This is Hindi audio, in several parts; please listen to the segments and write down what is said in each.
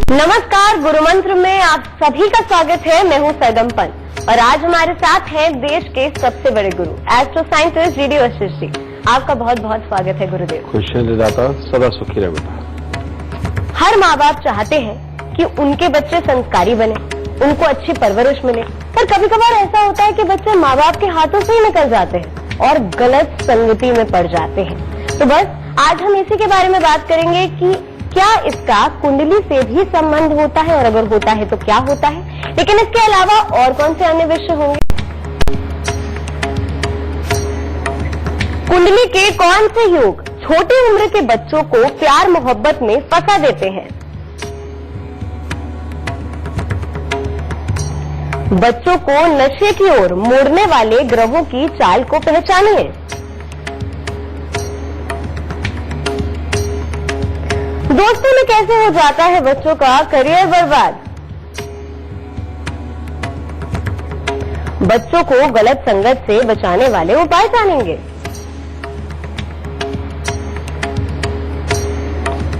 नमस्कार, गुरु मंत्र में आप सभी का स्वागत है। मैं हूं सैगम्पन और आज हमारे साथ हैं देश के सबसे बड़े गुरु astro scientist GD Vashishtha ji. आपका बहुत बहुत स्वागत है गुरुदेव। खुशियां दाता, सदा सुखी रहे बेटा। हर माँ बाप चाहते हैं कि उनके बच्चे संस्कारी बने, उनको अच्छी परवरिश मिले, पर कभी कभार ऐसा होता है कि बच्चे माँ बाप के हाथों से ही निकल जाते हैं और गलत संगति में पड़ जाते हैं। तो बस आज हम इसी के बारे में बात करेंगे कि क्या इसका कुंडली से भी संबंध होता है और अगर होता है तो क्या होता है, लेकिन इसके अलावा और कौन से अन्य विषय होंगे। कुंडली के कौन से योग छोटी उम्र के बच्चों को प्यार मोहब्बत में फंसा देते हैं। बच्चों को नशे की ओर मोड़ने वाले ग्रहों की चाल को पहचानिए। दोस्तों में कैसे हो जाता है बच्चों का करियर बर्बाद। बच्चों को गलत संगत से बचाने वाले उपाय जानेंगे।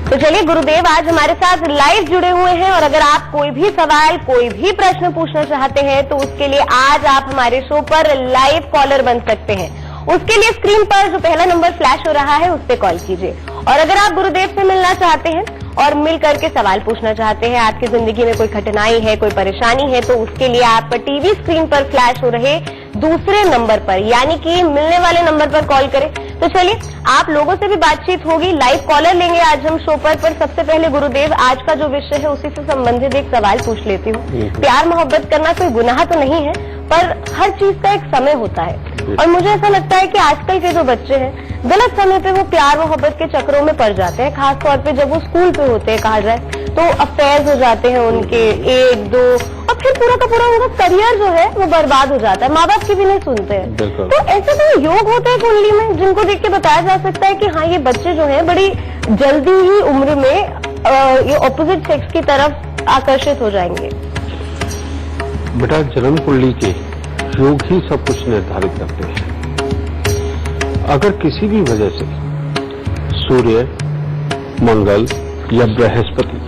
तो चलिए गुरुदेव आज हमारे साथ लाइव जुड़े हुए हैं और अगर आप कोई भी सवाल कोई भी प्रश्न पूछना चाहते हैं तो उसके लिए आज आप हमारे शो पर लाइव कॉलर बन सकते हैं। उसके लिए स्क्रीन पर जो पहला नंबर फ्लैश हो रहा है उस पर कॉल कीजिए और अगर आप गुरुदेव से मिलना चाहते हैं और मिल करके सवाल पूछना चाहते हैं, आपकी जिंदगी में कोई कठिनाई है, कोई परेशानी है, तो उसके लिए आप टीवी स्क्रीन पर फ्लैश हो रहे दूसरे नंबर पर यानी कि मिलने वाले नंबर पर कॉल करें। तो चलिए आप लोगों से भी बातचीत होगी, लाइव कॉलर लेंगे आज हम शो पर सबसे पहले गुरुदेव आज का जो विषय है उसी से संबंधित एक सवाल पूछ लेती हूँ। प्यार मोहब्बत करना कोई गुनाह तो नहीं है, पर हर चीज का एक समय होता है और मुझे ऐसा लगता है कि आजकल के जो बच्चे हैं गलत समय पे वो प्यार मोहब्बत के चक्रों में पड़ जाते हैं, खासतौर पे जब वो स्कूल पे होते हैं कहा जाए तो अफेयर्स हो जाते हैं उनके 1, 2 और फिर पूरा का पूरा उनका करियर जो है वो बर्बाद हो जाता है, माँ बाप की भी नहीं सुनते हैं। तो ऐसे कोई योग होते हैं कुंडली में जिनको देख के बताया जा सकता है कि हाँ ये बच्चे जो है बड़ी जल्दी ही उम्र में ये ऑपोजिट सेक्स की तरफ आकर्षित हो जाएंगे। बेटा जन्म कुंडली के योग ही सब कुछ निर्धारित करते हैं। अगर किसी भी वजह से सूर्य, मंगल या बृहस्पति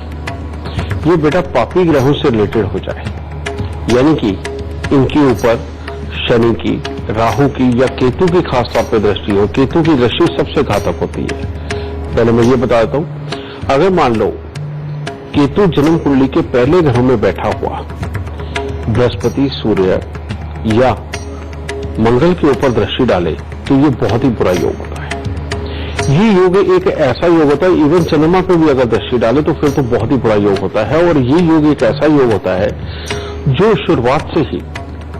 ये बेटा पापी ग्रहों से रिलेटेड हो जाए, यानी कि इनके ऊपर शनि की, राहु की या केतु की खास तौर पर दृष्टि हो, केतु की दृष्टि सबसे घातक होती है। पहले मैं ये बता देता हूं, अगर मान लो केतु जन्म कुंडली के पहले ग्रहों में बैठा हुआ बृहस्पति, सूर्य या मंगल के ऊपर दृष्टि डाले तो ये बहुत ही बुरा योग होता है। ये योग एक ऐसा योग होता है, इवन चंद्रमा पे भी अगर दृष्टि डाले तो फिर तो बहुत ही बुरा योग होता है। और ये योग एक ऐसा योग होता है जो शुरुआत से ही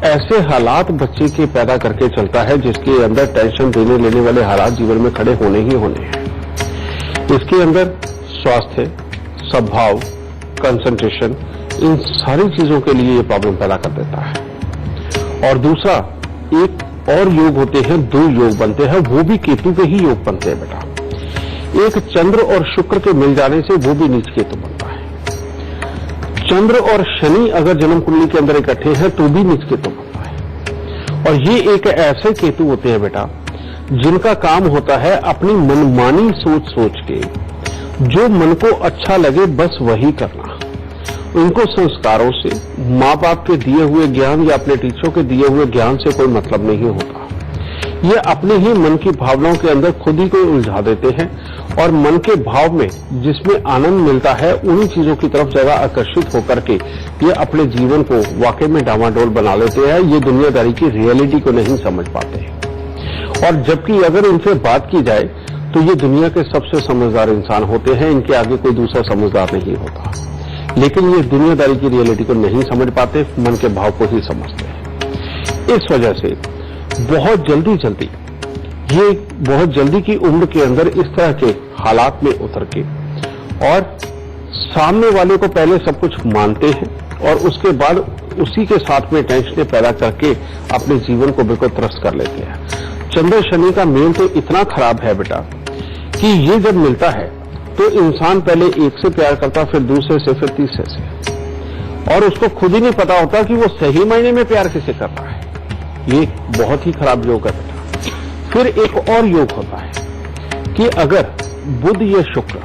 ऐसे हालात बच्चे के पैदा करके चलता है जिसके अंदर टेंशन देने लेने वाले हालात जीवन में खड़े होने ही होने हैं। इसके अंदर स्वास्थ्य, सद्भाव, कंसंट्रेशन, इन सारी चीजों के लिए ये प्रॉब्लम पैदा कर देता है। और दूसरा एक और योग होते हैं, 2 योग बनते हैं, वो भी केतु के ही योग बनते हैं बेटा। एक चंद्र और शुक्र के मिल जाने से वो भी नीच केतु बनता है। चंद्र और शनि अगर जन्म कुंडली के अंदर इकट्ठे हैं तो भी नीच केतु बनता है। और ये एक ऐसे केतु होते हैं बेटा जिनका काम होता है अपनी मनमानी सोच के जो मन को अच्छा लगे बस वही करना। इनको संस्कारों से, माँ बाप के दिए हुए ज्ञान या अपने टीचरों के दिए हुए ज्ञान से कोई मतलब नहीं होता। ये अपने ही मन की भावनाओं के अंदर खुद ही को उलझा देते हैं और मन के भाव में जिसमें आनंद मिलता है उन्हीं चीजों की तरफ ज्यादा आकर्षित होकर के ये अपने जीवन को वाकई में डामाडोल बना लेते हैं। ये दुनियादारी की रियलिटी को नहीं समझ पाते हैं और जबकि अगर इनसे बात की जाए तो ये दुनिया के सबसे समझदार इंसान होते हैं, इनके आगे कोई दूसरा समझदार नहीं होता। लेकिन ये दुनियादारी की रियलिटी को नहीं समझ पाते, मन के भाव को ही समझते हैं। इस वजह से बहुत जल्दी की उम्र के अंदर इस तरह के हालात में उतर के और सामने वाले को पहले सब कुछ मानते हैं और उसके बाद उसी के साथ में टेंशन पैदा करके अपने जीवन को बिल्कुल त्रस्त कर लेते हैं। चंद्र शनि का मेल तो इतना खराब है बेटा कि ये जब मिलता है तो इंसान पहले एक से प्यार करता, फिर दूसरे से, फिर तीसरे से, और उसको खुद ही नहीं पता होता कि वो सही मायने में प्यार किसे कर रहा है। ये बहुत ही खराब योग है बेटा। फिर एक और योग होता है कि अगर बुध या शुक्र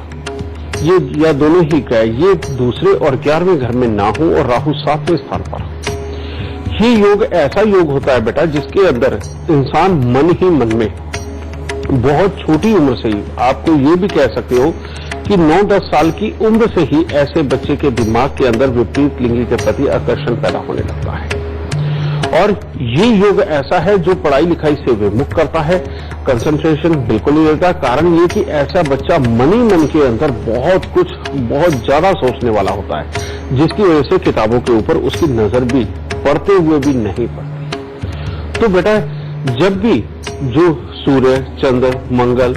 ये या दोनों ही ग्रह ये दूसरे और 11वें घर में ना हो और राहु 7वें स्थान पर हो। ये योग ऐसा योग होता है बेटा जिसके अंदर इंसान मन ही मन में बहुत छोटी उम्र से ही, आपको ये भी कह सकते हो कि 9-10 साल की उम्र से ही ऐसे बच्चे के दिमाग के अंदर विपरीत लिंगी के प्रति आकर्षण पैदा होने लगता है। और ये योग ऐसा है जो पढ़ाई लिखाई से विमुख करता है, कंसंट्रेशन बिल्कुल नहीं रहता। कारण ये कि ऐसा बच्चा मन ही मन के अंदर बहुत ज्यादा सोचने वाला होता है, जिसकी वजह से किताबों के ऊपर उसकी नजर भी पढ़ते हुए भी नहीं पड़ती। तो बेटा जब भी जो सूर्य, चंद्र, मंगल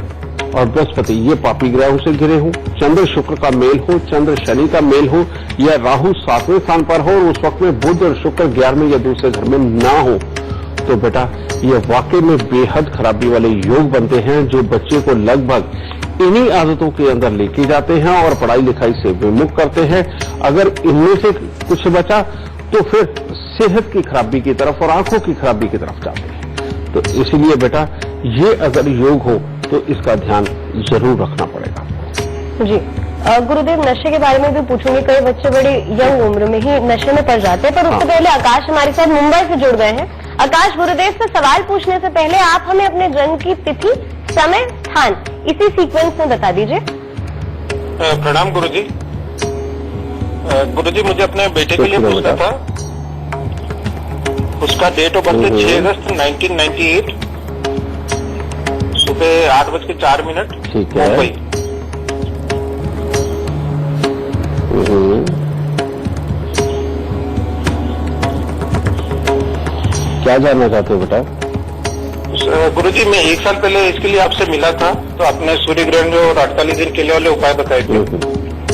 और बृहस्पति ये पापी ग्रहों से घिरे हो, चंद्र शुक्र का मेल हो, चंद्र शनि का मेल हो, या राहु 7वें स्थान पर हो और उस वक्त में बुध और शुक्र 11वें या दूसरे घर में ना हो, तो बेटा ये वाकई में बेहद खराबी वाले योग बनते हैं जो बच्चे को लगभग इन्हीं आदतों के अंदर लेके जाते हैं और पढ़ाई लिखाई से विमुख करते हैं। अगर इनमें से कुछ बचा तो फिर सेहत की खराबी की तरफ और आंखों की खराबी की तरफ जाते हैं। तो इसीलिए बेटा ये अगर योग हो तो इसका ध्यान जरूर रखना पड़ेगा। जी गुरुदेव, नशे के बारे में भी पूछूंगी। कई बच्चे बड़ी यंग उम्र में ही नशे में पड़ जाते हैं, पर उससे पहले आकाश हमारे साथ मुंबई से जुड़ गए हैं। आकाश, गुरुदेव से सवाल पूछने से पहले आप हमें अपने जन्म की तिथि, समय, स्थान इसी सीक्वेंस में बता दीजिए। प्रणाम गुरुजी। गुरुजी मुझे अपने बेटे के लिए पूछना था। उसका डेट ऑफ बर्थ है 6 अगस्त 1998, सुबह 8:04। ठीक है। मुंबई। क्या जानना चाहते हो बेटा? गुरुजी मैं 1 साल पहले इसके लिए आपसे मिला था, तो आपने सूर्य ग्रहण और 48 दिन के लिए वाले उपाय बताए थे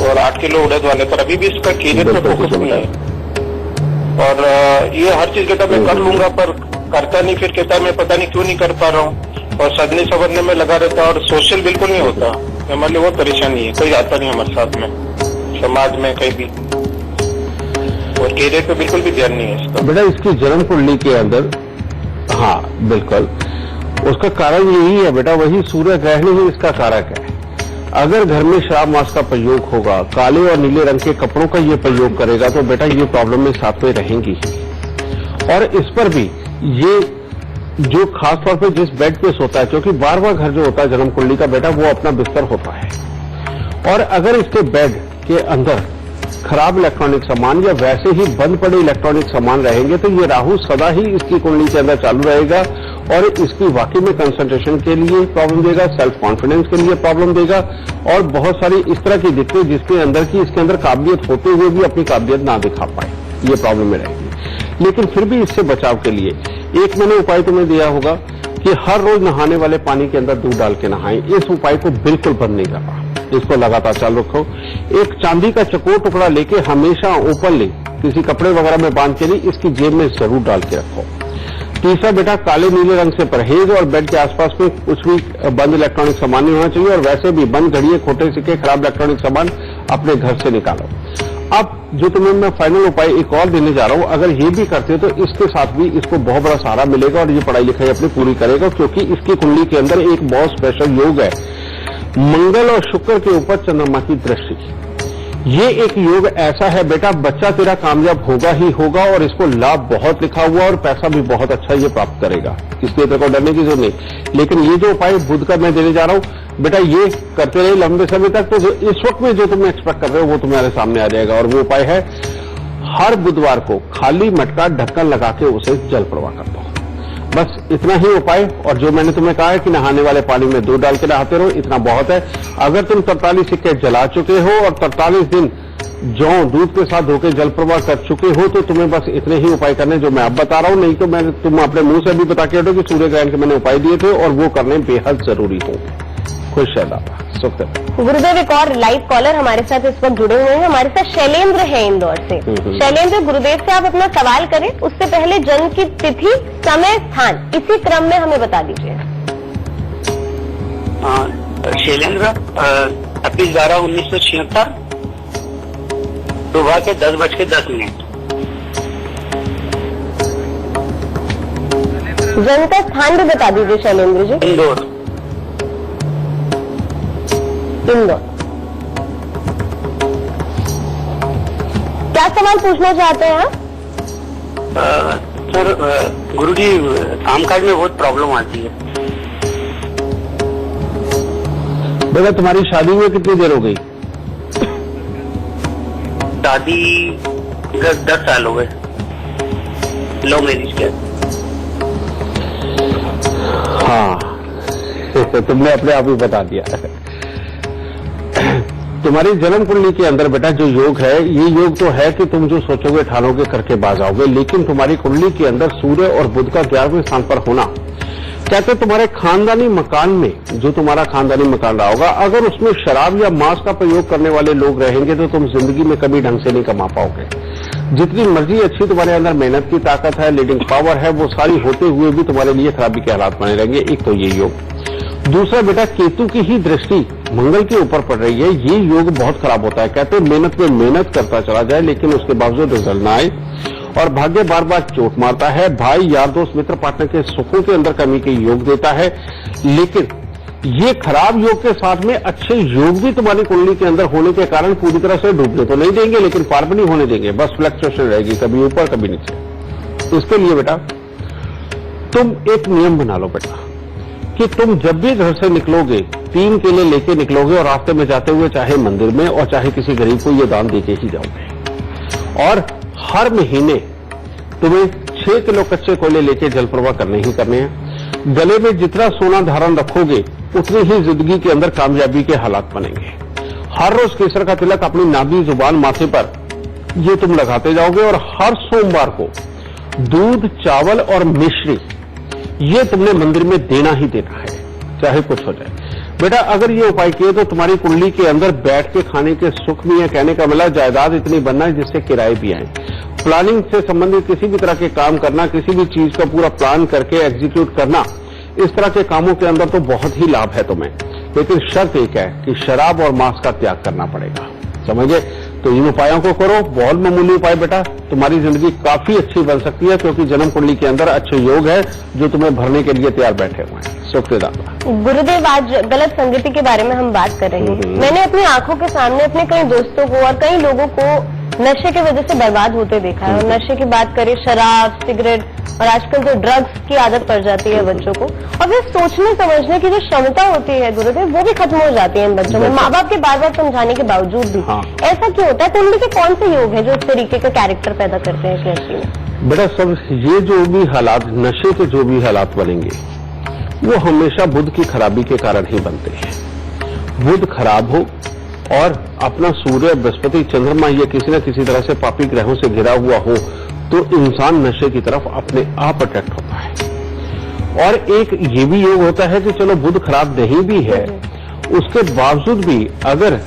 और 8 किलो उड़द वाले, पर अभी भी इसका कैरियर पे फोकस नहीं है। और ये हर चीज कहता मैं कर लूंगा पर करता नहीं, फिर कहता मैं पता नहीं क्यों नहीं कर पा रहा हूँ, और सजने संवरने में लगा रहता और सोशल बिल्कुल नहीं होता। हमारे लिए वो परेशानी है, कोई आता नहीं हमारे साथ में, समाज में कहीं भी, और कैरियर पे बिल्कुल भी ध्यान नहीं है इसका। बेटा इसकी जन्म कुंडली के अंदर, हाँ बिल्कुल, उसका कारण यही है बेटा, वही सूर्य ग्रहण ही इसका कारक है। अगर घर में शराब मांस का प्रयोग होगा, काले और नीले रंग के कपड़ों का ये प्रयोग करेगा, तो बेटा ये प्रॉब्लम में साथ में रहेंगी। और इस पर भी ये जो खास तौर पे जिस बेड पे सोता है, क्योंकि 12वां घर जो होता है जन्म कुंडली का बेटा, वो अपना बिस्तर होता है, और अगर इसके बेड के अंदर खराब इलेक्ट्रॉनिक सामान या वैसे ही बंद पड़े इलेक्ट्रॉनिक सामान रहेंगे, तो ये राहु सदा ही इसकी कुंडली के अंदर चालू रहेगा और इसकी वाकई में कंसंट्रेशन के लिए प्रॉब्लम देगा, सेल्फ कॉन्फिडेंस के लिए प्रॉब्लम देगा, और बहुत सारी इस तरह की दिक्कतें जिसके अंदर की इसके अंदर काबिलियत होते हुए भी अपनी काबिलियत ना दिखा पाए, ये प्रॉब्लम में रहेगी। लेकिन फिर भी इससे बचाव के लिए एक मैंने उपाय तुम्हें दिया होगा कि हर रोज नहाने वाले पानी के अंदर दूध डाल के नहाएं। इस उपाय को बिल्कुल बंद नहीं करना, इसको लगातार चालू रखो। एक चांदी का चकोर टुकड़ा लेके हमेशा ओपनली किसी कपड़े वगैरह में बांध के नहीं, इसकी जेब में जरूर डाल के रखो। तीसरा बेटा, काले नीले रंग से परहेज, और बेड के आसपास में कुछ भी बंद इलेक्ट्रॉनिक सामान नहीं होना चाहिए, और वैसे भी बंद घड़िए, खोटे सिक्के, खराब इलेक्ट्रॉनिक सामान अपने घर से निकालो। अब जो तुम्हें मैं फाइनल उपाय एक और देने जा रहा हूं, अगर ये भी करते हो तो इसके साथ भी इसको बहुत बड़ा सहारा मिलेगा और ये पढ़ाई लिखाई अपनी पूरी करेगा, क्योंकि इसकी कुंडली के अंदर एक बहुत स्पेशल योग है, मंगल और शुक्र के ऊपर चंद्रमा की दृष्टि। ये एक योग ऐसा है बेटा, बच्चा तेरा कामयाब होगा ही होगा, और इसको लाभ बहुत लिखा हुआ और पैसा भी बहुत अच्छा ये प्राप्त करेगा, इसलिए तेरे को डरने की जरूरत नहीं। लेकिन ये जो उपाय बुध का मैं देने जा रहा हूं बेटा, ये करते रहे लंबे समय तक, तो इस वक्त में जो तुम एक्सपेक्ट कर रहे हो वो तुम्हारे सामने आ जाएगा। और वो उपाय है, हर बुधवार को खाली मटका ढक्कन लगा के उसे जल प्रवाह कर दो, बस इतना ही उपाय। और जो मैंने तुम्हें कहा है कि नहाने वाले पानी में दूध डाल के नहाते रहो, इतना बहुत है। अगर तुम 43 सिक्के जला चुके हो और 43 दिन जौ दूध के साथ धोके जल प्रवाह कर चुके हो, तो तुम्हें बस इतने ही उपाय करने जो मैं अब बता रहा हूं, नहीं तो तुम अपने मुंह से भी बता के हटो कि सूर्य ग्रहण के मैंने उपाय दिए थे, और वो करने बेहद जरूरी होंगे। खुश है दादा, सुख है। गुरुदेव, एक और लाइव कॉलर हमारे साथ इस वक्त जुड़े हुए हैं, हमारे साथ शैलेंद्र है इंदौर से। शैलेंद्र, गुरुदेव से आप अपना सवाल करें, उससे पहले जन्म की तिथि, समय, स्थान इसी क्रम में हमें बता दीजिए। शैलेंद्र, 26/12/1976 सुबह के 10:10। जन्म का स्थान भी बता दीजिए शैलेंद्र जी। इंदौर। इंदौर। सवाल पूछना चाहते हैं आप? सर गुरुजी, कामकाज में बहुत प्रॉब्लम आती है। बेटा तुम्हारी शादी में कितनी देर हो गई? शादी 10 साल हो गए, लव मैरिज के। हाँ तुमने अपने आप ही बता दिया। तुम्हारी जन्म कुंडली के अंदर बेटा जो योग है, ये योग तो है कि तुम जो सोचोगे ठानोगे करके बाज आओगे, लेकिन तुम्हारी कुंडली के अंदर सूर्य और बुध का 11वें स्थान पर होना, कहते तुम्हारे खानदानी मकान में, जो तुम्हारा खानदानी मकान रहा होगा, अगर उसमें शराब या मांस का प्रयोग करने वाले लोग रहेंगे तो तुम जिंदगी में कभी ढंग से नहीं कमा पाओगे। जितनी मर्जी अच्छी तुम्हारे अंदर मेहनत की ताकत है, लीडिंग पावर है, वो सारी होते हुए भी तुम्हारे लिए खराबी के हालात बने रहेंगे। एक तो ये योग। दूसरा बेटा, केतु की ही दृष्टि मंगल के ऊपर पड़ रही है, ये योग बहुत खराब होता है। कहते मेहनत में मेहनत करता चला जाए लेकिन उसके बावजूद रिजल्ट ना आए, और भाग्य बार बार चोट मारता है। भाई, यार, दोस्त, मित्र, पार्टनर के सुखों के अंदर कमी के योग देता है। लेकिन ये खराब योग के साथ में अच्छे योग भी तुम्हारी कुंडली के अंदर होने के कारण पूरी तरह से डूबने तो नहीं देंगे, लेकिन पार भी नहीं होने देंगे। बस फ्लक्चुएशन रहेगी, कभी ऊपर कभी नीचे। इसके लिए बेटा तुम एक नियम बना लो बेटा, कि तुम जब भी घर से निकलोगे 3 केले लेके निकलोगे, और रास्ते में जाते हुए चाहे मंदिर में और चाहे किसी गरीब को ये दान देके ही जाओगे। और हर महीने तुम्हें 6 किलो कच्चे कोयले लेके जल प्रवाह करने ही करने हैं। गले में जितना सोना धारण रखोगे उतनी ही जिंदगी के अंदर कामयाबी के हालात बनेंगे। हर रोज केसर का तिलक अपनी नाभि, जुबान, माथे पर ये तुम लगाते जाओगे, और हर सोमवार को दूध, चावल और मिश्री ये तुमने मंदिर में देना ही देना है, चाहे कुछ हो जाए। बेटा अगर ये उपाय किए तो तुम्हारी कुंडली के अंदर बैठ के खाने के सुख भी है। कहने का मतलब जायदाद इतनी बनना है जिससे किराए भी आए। प्लानिंग से संबंधित किसी भी तरह के काम करना, किसी भी चीज का पूरा प्लान करके एग्जीक्यूट करना, इस तरह के कामों के अंदर तो बहुत ही लाभ है तुम्हें। लेकिन शर्त एक है कि शराब और मांस का त्याग करना पड़ेगा, समझे? तो इन उपायों को करो, बहुत मामूली उपाय बेटा, तुम्हारी जिंदगी काफी अच्छी बन सकती है, क्योंकि जन्म कुंडली के अंदर अच्छे योग है जो तुम्हें भरने के लिए तैयार बैठे हुए हैं। शुक्रिया। गुरुदेव, आज गलत संगति के बारे में हम बात कर रहे हैं। मैंने अपनी आंखों के सामने अपने कई दोस्तों को और कई लोगों को नशे की वजह से बर्बाद होते देखा है। और नशे की बात करें, शराब, सिगरेट और आजकल तो ड्रग्स की आदत पड़ जाती है बच्चों को, और फिर सोचने समझने की जो क्षमता होती है गुरुदेव, वो भी खत्म हो जाती है इन बच्चों में, माँ बाप के बार बार समझाने के बावजूद भी। ऐसा क्यों होता है? कुंडली के कौन से योग है जो इस तरीके का कैरेक्टर पैदा करते हैं इस लड़की में? बेटा सब ये जो भी हालात, नशे के जो भी हालात बनेंगे, वो हमेशा बुध की खराबी के कारण ही बनते हैं। बुध खराब हो और अपना सूर्य, बृहस्पति, चंद्रमा ये किसी न किसी तरह से पापी ग्रहों से घिरा हुआ हो तो इंसान नशे की तरफ अपने आप अट्रैक्ट होता है। और एक ये भी योग होता है कि चलो बुध खराब नहीं भी है, उसके बावजूद भी अगर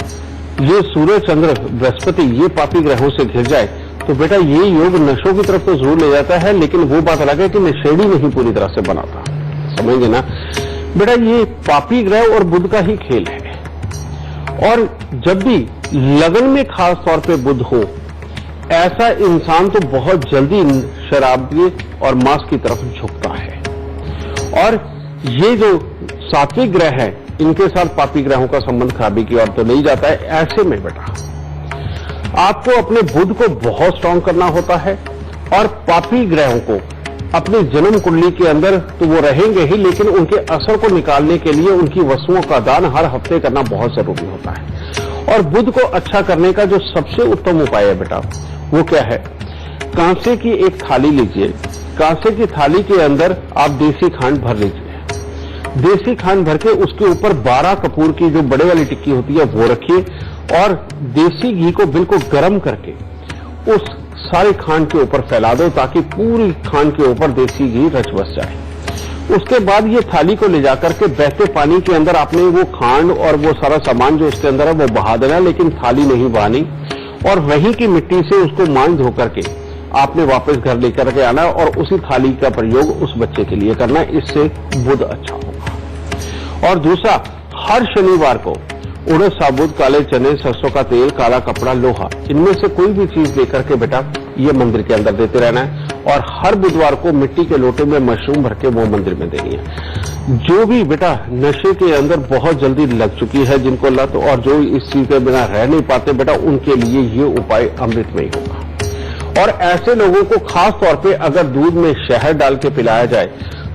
ये सूर्य, चंद्र, बृहस्पति ये पापी ग्रहों से घिर जाए तो बेटा ये योग नशों की तरफ तो जरूर ले जाता है, लेकिन वो बात अलग है कि नशेड़ी नहीं पूरी तरह से बनाता, समझेंगे ना बेटा? ये पापी ग्रह और बुध का ही खेल है। और जब भी लगन में खास तौर पे बुध हो, ऐसा इंसान तो बहुत जल्दी शराब और मांस की तरफ झुकता है। और ये जो सात्विक ग्रह है, इनके साथ पापी ग्रहों का संबंध खराबी की ओर तो नहीं जाता है। ऐसे में बेटा आपको अपने बुध को बहुत स्ट्रांग करना होता है, और पापी ग्रहों को अपने जन्म कुंडली के अंदर तो वो रहेंगे ही, लेकिन उनके असर को निकालने के लिए उनकी वस्तुओं का दान हर हफ्ते करना बहुत जरूरी होता है। और बुध को अच्छा करने का जो सबसे उत्तम उपाय है बेटा, वो क्या है? कांसे की एक थाली लीजिए, कांसे की थाली के अंदर आप देसी खांड भर लीजिए। देसी खांड भर के उसके ऊपर 12 कपूर की जो बड़े वाली टिक्की होती है वो रखिए, और देसी घी को बिल्कुल गर्म करके उस सारे खांड के ऊपर फैला दो, ताकि पूरी खांड के ऊपर देसी घी रच बस जाए। उसके बाद ये थाली को ले जाकर के बहते पानी के अंदर आपने वो खांड और वो सारा सामान जो उसके अंदर है वो बहा देना, लेकिन थाली नहीं बहानी, और वहीं की मिट्टी से उसको मान धो करके आपने वापस घर लेकर के आना, और उसी थाली का प्रयोग उस बच्चे के लिए करना। इससे बुध अच्छा होगा। और दूसरा, हर शनिवार को उड़द साबुत, काले चने, सरसों का तेल, काला कपड़ा, लोहा, इनमें से कोई भी चीज लेकर के बेटा ये मंदिर के अंदर देते रहना है। और हर बुधवार को मिट्टी के लोटे में मशरूम भर के वो मंदिर में देनी है। जो भी बेटा नशे के अंदर बहुत जल्दी लग चुकी है जिनको लत, और जो इस चीज के बिना रह नहीं पाते बेटा, उनके लिए ये उपाय अमृतमय होगा। और ऐसे लोगों को खास तौर पे अगर दूध में शहद डाल के पिलाया जाए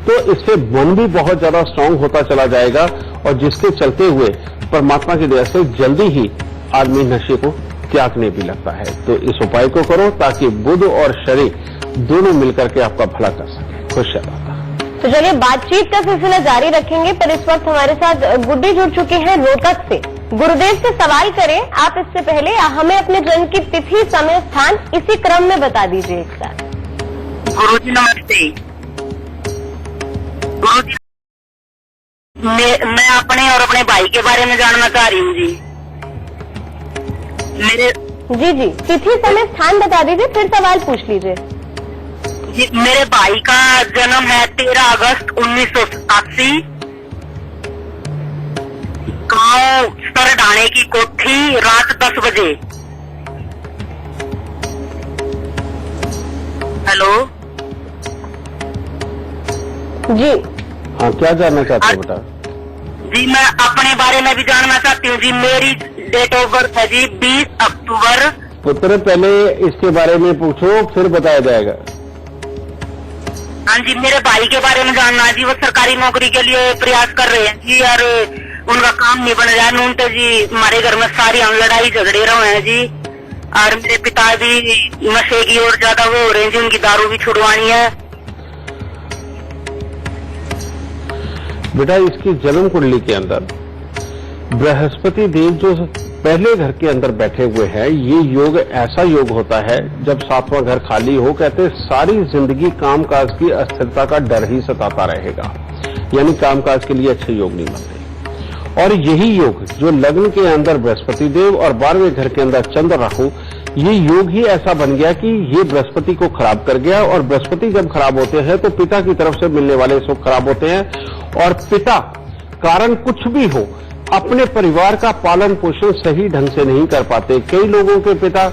तो इससे मन भी बहुत ज्यादा स्ट्रांग होता चला जाएगा और जिसके चलते हुए परमात्मा की दया से जल्दी ही आदमी नशे को त्यागने भी लगता है। तो इस उपाय को करो ताकि बुध और शरीर दोनों मिलकर के आपका भला कर सके। खुश रहता। तो चलिए बातचीत का सिलसिला जारी रखेंगे, पर इस वक्त हमारे साथ गुड्डी जुड़ चुके हैं रोहतक से। गुरुदेव से सवाल करें आप, इससे पहले हमें अपने जन्म की तिथि, समय, स्थान इसी क्रम में बता दीजिए एक साथ। गुरुजी नमस्ते। गुरुजी मैं अपने और अपने भाई के बारे में जानना चाह रही हूँ जी। जी तिथि, समय, स्थान बता दीजिए, फिर सवाल पूछ लीजिए। जी मेरे भाई का जन्म है 13 अगस्त 1980, गांव सरडाणे की कोठी, रात 10 बजे। हेलो जी हाँ, क्या जानना चाहते हो बेटा? जी मैं अपने बारे में भी जानना चाहती हूँ जी। मेरी डेट ऑफ बर्थ है जी 20 अक्टूबर। पुत्र पहले इसके बारे में पूछो फिर बताया जाएगा। हाँ जी, मेरे भाई के बारे में जानना है जी। वो सरकारी नौकरी के लिए प्रयास कर रहे हैं जी और उनका काम नहीं बन रहा नून तो जी। हमारे घर में सारी हम लड़ाई झगड़े रहे हैं जी और मेरे पिता भी नशे की ओर ज्यादा वो हो रहे हैं जी। उनकी दारू भी छुड़वानी है। बेटा इसकी जन्म कुंडली के अंदर बृहस्पति देव जो पहले घर के अंदर बैठे हुए हैं, ये योग ऐसा योग होता है जब सातवां घर खाली हो, कहते सारी जिंदगी कामकाज की अस्थिरता का डर ही सताता रहेगा, यानी कामकाज के लिए अच्छे योग नहीं बनते। और यही योग जो लग्न के अंदर बृहस्पति देव और 12वें घर के अंदर चंद्र राहु, ये योग ही ऐसा बन गया कि ये बृहस्पति को खराब कर गया। और बृहस्पति जब खराब होते हैं तो पिता की तरफ से मिलने वाले सुख खराब होते हैं और पिता कारण कुछ भी हो अपने परिवार का पालन पोषण सही ढंग से नहीं कर पाते। कई लोगों के पिता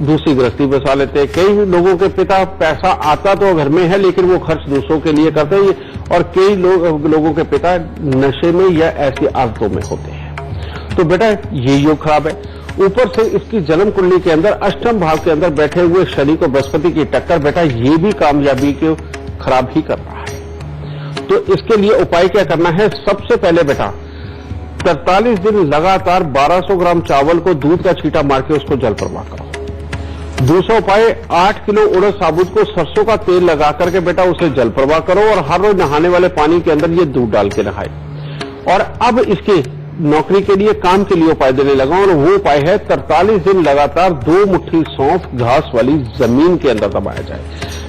दूसरी गृहस्थी बसा लेते, कई लोगों के पिता पैसा आता तो घर में है लेकिन वो खर्च दूसरों के लिए करते हैं, और कई लोगों के पिता नशे में या ऐसी आदतों में होते हैं। तो बेटा ये योग खराब है। ऊपर से इसकी जन्म कुंडली के अंदर अष्टम भाव के अंदर बैठे हुए शनि को बृहस्पति की टक्कर, बेटा ये भी कामयाबी को खराब ही कर रहा है। तो इसके लिए उपाय क्या करना है? सबसे पहले बेटा 43 दिन लगातार 1200 ग्राम चावल को दूध का छींटा मार के उसको जल प्रवाह करो। दूसरा उपाय 8 किलो उड़द साबुत को सरसों का तेल लगा करके बेटा उसे जल प्रवाह करो और हर रोज नहाने वाले पानी के अंदर ये दूध डाल के नहाए। और अब इसके नौकरी के लिए, काम के लिए उपाय देने लगा, और वो उपाय है 43 दिन लगातार 2 मुट्ठी सौंफ घास वाली जमीन के अंदर दबाया जाए।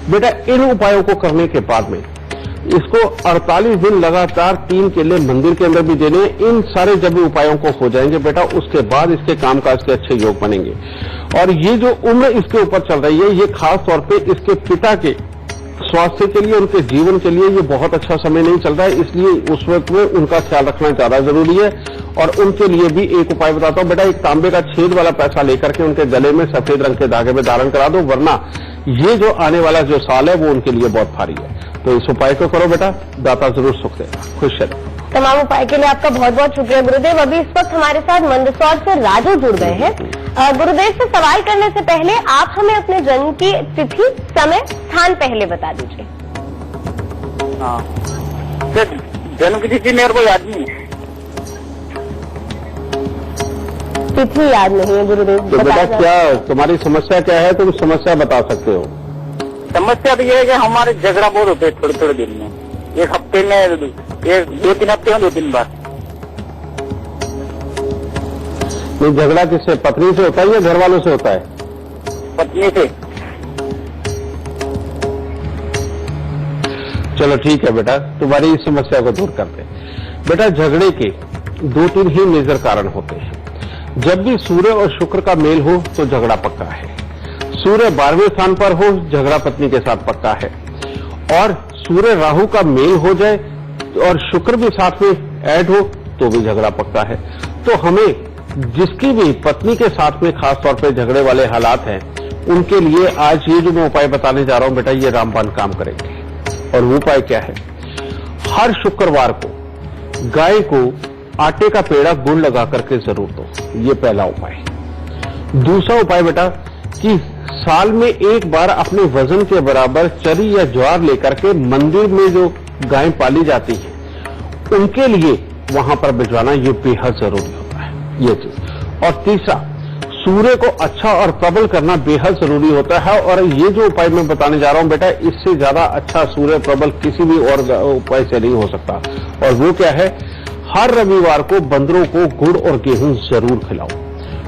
बेटा इन उपायों को करने के बाद में इसको 48 दिन लगातार 3 केले मंदिर के अंदर भी देने। इन सारे जब उपायों को हो जाएंगे बेटा, उसके बाद इसके कामकाज के अच्छे योग बनेंगे। और ये जो उम्र इसके ऊपर चल रही है, ये खास तौर पे इसके पिता के स्वास्थ्य के लिए, उनके जीवन के लिए ये बहुत अच्छा समय नहीं चल रहा है, इसलिए उस वक्त में उनका ख्याल रखना ज्यादा जरूरी है। और उनके लिए भी एक उपाय बताता हूं बेटा, एक तांबे का छेद वाला पैसा लेकर के उनके गले में सफेद रंग के धागे में धारण करा दो, वरना ये जो आने वाला जो साल है वो उनके लिए बहुत भारी है। तो इस उपाय को करो बेटा, दाता जरूर सुख देगा। खुश है। तमाम उपाय के लिए आपका बहुत बहुत शुक्रिया गुरुदेव। अभी इस वक्त हमारे साथ मंदसौर से राजू जुड़ गए हैं। गुरुदेव से सवाल करने से पहले आप हमें अपने जन्म की तिथि, समय, स्थान पहले बता दीजिए। हाँ जन्म की तिथि मेरे को याद नहीं है। तिथि याद नहीं है गुरुदेव। तो बेटा क्या तुम्हारी समस्या क्या है, तुम समस्या बता सकते हो? समस्या तो ये है कि हमारे झगड़ा बहुत होते हैं थोड़े दिन में, एक हफ्ते में, 2-3 हफ्ते में 2-3 बार। ये झगड़ा किससे, पत्नी से होता है या घर वालों से होता है? पत्नी से। चलो ठीक है बेटा, तुम्हारी इस समस्या को दूर करते हैं। बेटा झगड़े के 2-3 ही मेजर कारण होते हैं। जब भी सूर्य और शुक्र का मेल हो तो झगड़ा पक्का है। सूर्य 12वें स्थान पर हो, झगड़ा पत्नी के साथ पक्का है। और सूर्य राहु का मेल हो जाए और शुक्र भी साथ में ऐड हो तो भी झगड़ा पक्का है। तो हमें जिसकी भी पत्नी के साथ में खास तौर पे झगड़े वाले हालात हैं, उनके लिए आज ये जो मैं उपाय बताने जा रहा हूं बेटा, ये रामबाण काम करेंगे। और वो उपाय क्या है? हर शुक्रवार को गाय को आटे का पेड़ा गुड़ लगा करके जरूर दो, ये पहला उपाय। दूसरा उपाय बेटा कि साल में एक बार अपने वजन के बराबर चरी या ज्वार लेकर के मंदिर में जो गायें पाली जाती हैं उनके लिए वहां पर भिजवाना ये बेहद जरूरी होता है, ये चीज। और तीसरा, सूर्य को अच्छा और प्रबल करना बेहद जरूरी होता है। और ये जो उपाय मैं बताने जा रहा हूं बेटा, इससे ज्यादा अच्छा सूर्य प्रबल किसी भी और उपाय से नहीं हो सकता। और वो क्या है, हर रविवार को बंदरों को गुड़ और गेहूं जरूर खिलाओ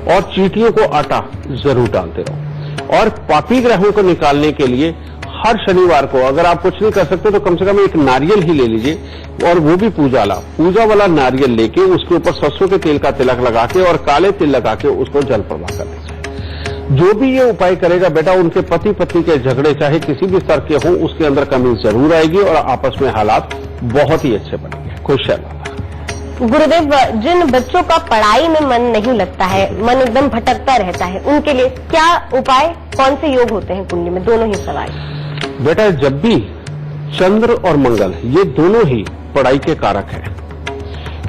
और चींटियों को आटा जरूर डालते रहो। और पापी ग्रहों को निकालने के लिए हर शनिवार को, अगर आप कुछ नहीं कर सकते तो कम से कम एक नारियल ही ले लीजिए, और वो भी पूजा वाला नारियल लेके उसके ऊपर सरसों के तेल का तिलक लगा के और काले तिल लगा के उसको जल प्रवाह कर दीजिए। जो भी ये उपाय करेगा बेटा, उनके पति पत्नी के झगड़े चाहे किसी भी स्तर के हों, उसके अंदर कमी जरूर आएगी और आपस में हालात बहुत ही अच्छे बनेंगे। खुशहाल। गुरुदेव, जिन बच्चों का पढ़ाई में मन नहीं लगता है, मन एकदम भटकता रहता है, उनके लिए क्या उपाय, कौन से योग होते हैं कुंडली में? दोनों ही सवाल बेटा। जब भी चंद्र और मंगल, ये दोनों ही पढ़ाई के कारक हैं,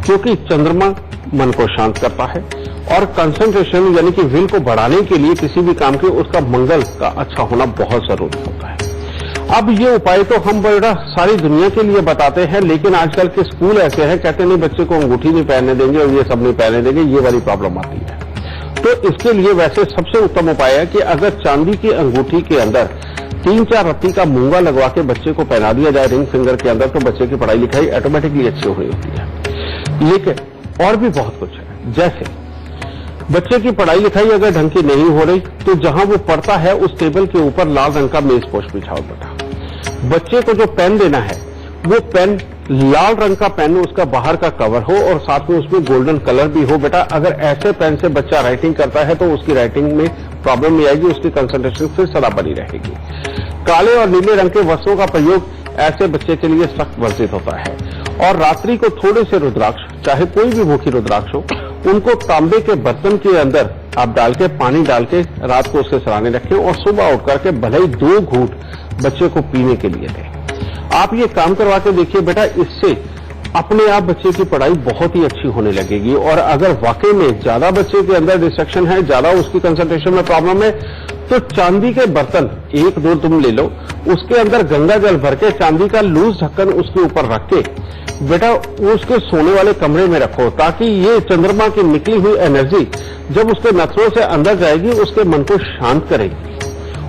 क्योंकि चंद्रमा मन को शांत करता है और कंसंट्रेशन यानी कि विल को बढ़ाने के लिए किसी भी काम के उसका मंगल का अच्छा होना बहुत जरूरी होता है। अब ये उपाय तो हम बेटा सारी दुनिया के लिए बताते हैं, लेकिन आजकल के स्कूल ऐसे हैं, कहते नहीं बच्चे को अंगूठी नहीं पहनने देंगे और ये सब नहीं पहनने देंगे, ये वाली प्रॉब्लम आती है। तो इसके लिए वैसे सबसे उत्तम उपाय है कि अगर चांदी की अंगूठी के अंदर 3-4 रत्ती का मूंगा लगवा के बच्चे को पहना दिया जाए रिंग फिंगर के अंदर, तो बच्चे की पढ़ाई लिखाई ऑटोमेटिकली अच्छी हो रही होती है। लेकिन और भी बहुत कुछ है, जैसे बच्चे की पढ़ाई लिखाई अगर ढंग की नहीं हो रही तो जहां वो पढ़ता है उस टेबल के ऊपर लाल रंग का मेज पोस्ट बिछाओ बेटा। बच्चे को जो पेन देना है वो पेन लाल रंग का पेन, उसका बाहर का कवर हो और साथ में उसमें गोल्डन कलर भी हो बेटा। अगर ऐसे पेन से बच्चा राइटिंग करता है तो उसकी राइटिंग में प्रॉब्लम नहीं आएगी, उसकी कंसंट्रेशन फिर सदा बनी रहेगी। काले और नीले रंग के वस्त्रों का प्रयोग ऐसे बच्चे के लिए सख्त वर्जित होता है। और रात्रि को थोड़े से रुद्राक्ष, चाहे कोई भी मुखी रुद्राक्ष हो, उनको तांबे के बर्तन के अंदर आप डाल के, पानी डाल के रात को उसके सराहने रखें और सुबह उठ करके भले ही 2 घूंट बच्चे को पीने के लिए दें। आप ये काम करवा के देखिए बेटा, इससे अपने आप बच्चे की पढ़ाई बहुत ही अच्छी होने लगेगी। और अगर वाकई में ज्यादा बच्चे के अंदर डिस्ट्रक्शन है, ज्यादा उसकी कंसंट्रेशन में प्रॉब्लम है, तो चांदी के बर्तन 1-2 तुम ले लो, उसके अंदर गंगा जल भर के चांदी का लूज ढक्कन उसके ऊपर रख के बेटा उसके सोने वाले कमरे में रखो, ताकि ये चंद्रमा की निकली हुई एनर्जी जब उसके नथनों से अंदर जाएगी उसके मन को शांत करेगी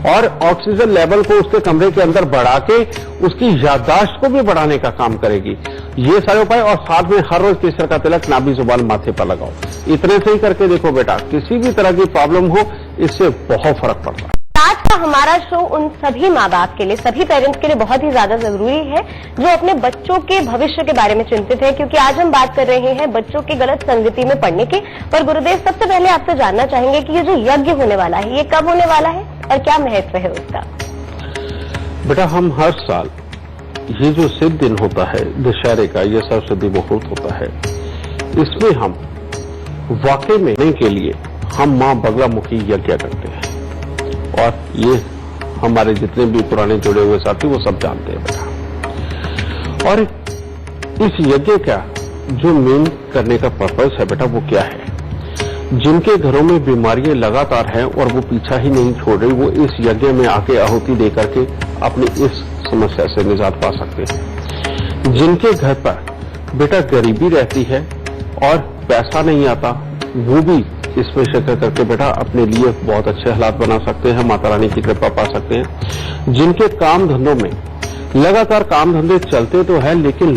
और ऑक्सीजन लेवल को उसके कमरे के अंदर बढ़ा के उसकी याददाश्त को भी बढ़ाने का काम करेगी। ये सारे उपाय, और साथ में हर रोज केसर का तिलक नाभि जुबान माथे पर लगाओ। इतने से ही करके देखो बेटा, किसी भी तरह की प्रॉब्लम हो, इससे बहुत फर्क पड़ता है। आज का हमारा शो उन सभी माँ बाप के लिए, सभी पेरेंट्स के लिए बहुत ही ज्यादा जरूरी है जो अपने बच्चों के भविष्य के बारे में चिंतित है, क्योंकि आज हम बात कर रहे हैं बच्चों की गलत संगति में पड़ने की। पर गुरुदेव, सबसे पहले आपसे जानना चाहेंगे कि ये जो यज्ञ होने वाला है, ये कब होने वाला है और क्या महत्व है उसका? बेटा, हम हर साल ये जो सिद्ध दिन होता है दशहरे का, ये सरस्वती मुहूर्त होता है, इसमें हम वाकई में के लिए हम मां बगलामुखी यज्ञ करते हैं। और ये हमारे जितने भी पुराने जुड़े हुए साथी वो सब जानते हैं बेटा। और इस यज्ञ का जो मेन करने का पर्पस है बेटा, वो क्या है? जिनके घरों में बीमारियां लगातार हैं और वो पीछा ही नहीं छोड़ रही, वो इस यज्ञ में आके आहुति दे करके अपनी इस समस्या से निजात पा सकते हैं। जिनके घर पर बेटा गरीबी रहती है और पैसा नहीं आता, वो भी इसमें शिरकत करके बेटा अपने लिए बहुत अच्छे हालात बना सकते हैं, माता रानी की कृपा पा सकते हैं। जिनके काम धंधों में लगातार काम धंधे चलते तो है, लेकिन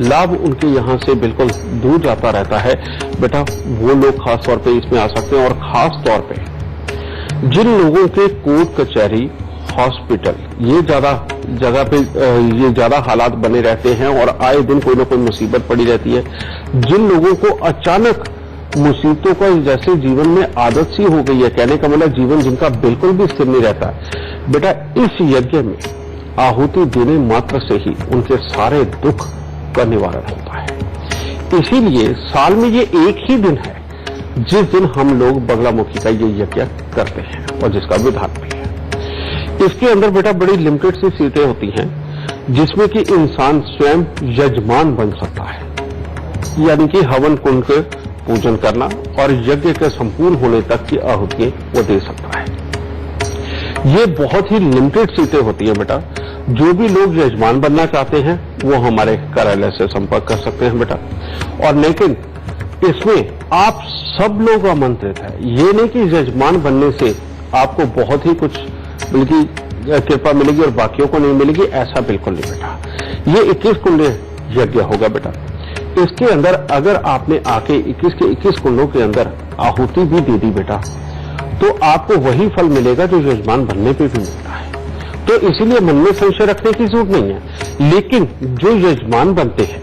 लाभ उनके यहां से बिल्कुल दूर जाता रहता है बेटा, वो लोग खास तौर पे इसमें आ सकते हैं। और खास तौर पे जिन लोगों के कोर्ट कचहरी, हॉस्पिटल, ये ज्यादा जगह पे ये ज्यादा हालात बने रहते हैं और आए दिन कोई ना कोई मुसीबत पड़ी रहती है, जिन लोगों को अचानक मुसीबतों का जैसे जीवन में आदत सी हो गई है, कहने का मतलब जीवन जिनका बिल्कुल भी स्थिर नहीं रहता, बेटा इस यज्ञ में आहुति देने मात्र से ही उनके सारे दुख का निवारण होता है। इसीलिए साल में ये एक ही दिन है जिस दिन हम लोग बगलामुखी का ये यज्ञ करते हैं और जिसका विधान भी है। इसके अंदर बेटा बड़ी लिमिटेड सी सीटें होती हैं जिसमें कि इंसान स्वयं यजमान बन सकता है, यानी कि हवन कुंड के पूजन करना और यज्ञ के संपूर्ण होने तक की आहुति वो दे सकता है। ये बहुत ही लिमिटेड सीटें होती है बेटा। जो भी लोग यजमान बनना चाहते हैं वो हमारे कार्यालय से संपर्क कर सकते हैं बेटा। और लेकिन इसमें आप सब लोग आमंत्रित है। ये नहीं कि यजमान बनने से आपको बहुत ही कुछ बल्कि कृपा मिलेगी और बाकियों को नहीं मिलेगी, ऐसा बिल्कुल नहीं बेटा। ये 21 कुंड यज्ञ होगा बेटा। इसके अंदर अगर आपने आके 21 के 21 कुंडों के अंदर आहुति भी दे दी बेटा, तो आपको वही फल मिलेगा जो यजमान बनने पे भी मिलता है। तो इसीलिए मन में संशय रखने की जरूरत नहीं है। लेकिन जो यजमान बनते हैं